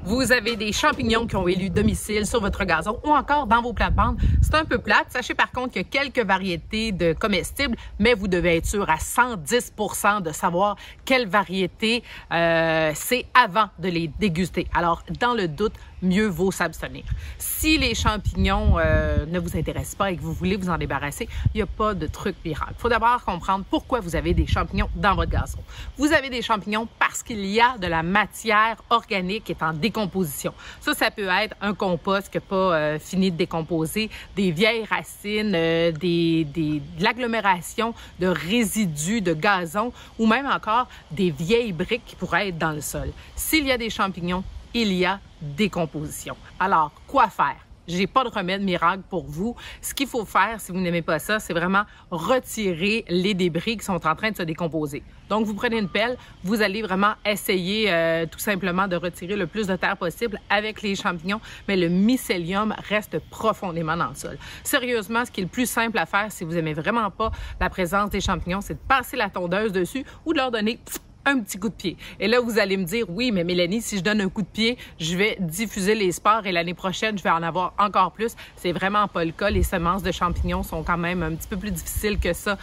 vous avez des champignons qui ont élu domicile sur votre gazon ou encore dans vos plates-bandes. C'est un peu plate. Sachez par contre qu'il y a quelques variétés de comestibles, mais vous devez être sûr à 110% de savoir quelle variété c'est avant de les déguster. Alors, dans le doute, mieux vaut s'abstenir. Si les champignons ne vous intéressent pas et que vous voulez vous en débarrasser, il n'y a pas de truc miracle. Il faut d'abord comprendre pourquoi vous avez des champignons dans votre gazon. Vous avez des champignons parce qu'il y a de la matière organique qui est en décomposition. Ça peut être un compost qui n'a pas fini de décomposer, des vieilles racines, de l'agglomération de résidus de gazon ou même encore des vieilles briques qui pourraient être dans le sol. S'il y a des champignons, il y a décomposition. Alors, quoi faire? J'ai pas de remède miracle pour vous. Ce qu'il faut faire, si vous n'aimez pas ça, c'est vraiment retirer les débris qui sont en train de se décomposer. Donc, vous prenez une pelle, vous allez vraiment essayer tout simplement de retirer le plus de terre possible avec les champignons, mais le mycélium reste profondément dans le sol. Sérieusement, ce qui est le plus simple à faire si vous n'aimez vraiment pas la présence des champignons, c'est de passer la tondeuse dessus ou de leur donner un petit coup de pied. Et là, vous allez me dire, oui, mais Mélanie, si je donne un coup de pied, je vais diffuser les spores et l'année prochaine, je vais en avoir encore plus. C'est vraiment pas le cas. Les semences de champignons sont quand même un petit peu plus difficiles que ça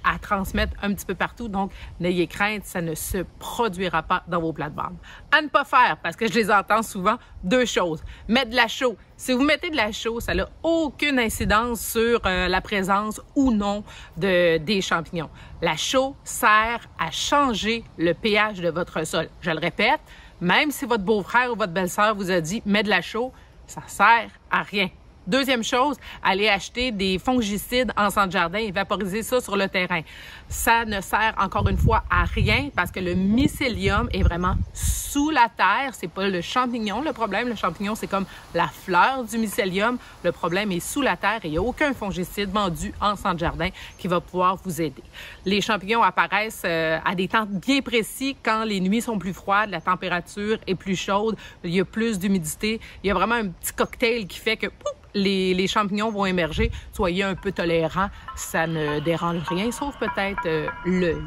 à transmettre un petit peu partout. Donc, n'ayez crainte, ça ne se produira pas dans vos plates-bandes. À ne pas faire, parce que je les entends souvent, deux choses. Mettre de la chaux. Si vous mettez de la chaux, ça n'a aucune incidence sur la présence ou non des champignons. La chaux sert à changer le pH de votre sol. Je le répète, même si votre beau-frère ou votre belle-sœur vous a dit « mets de la chaux », ça sert à rien. Deuxième chose, allez acheter des fongicides en centre jardin et vaporiser ça sur le terrain. Ça ne sert encore une fois à rien parce que le mycélium est vraiment sous la terre. C'est pas le champignon le problème. Le champignon, c'est comme la fleur du mycélium. Le problème est sous la terre et il n'y a aucun fongicide vendu en centre jardin qui va pouvoir vous aider. Les champignons apparaissent à des temps bien précis quand les nuits sont plus froides, la température est plus chaude, il y a plus d'humidité. Il y a vraiment un petit cocktail qui fait que les champignons vont émerger. Soyez un peu tolérants, ça ne dérange rien, sauf peut-être l'œil.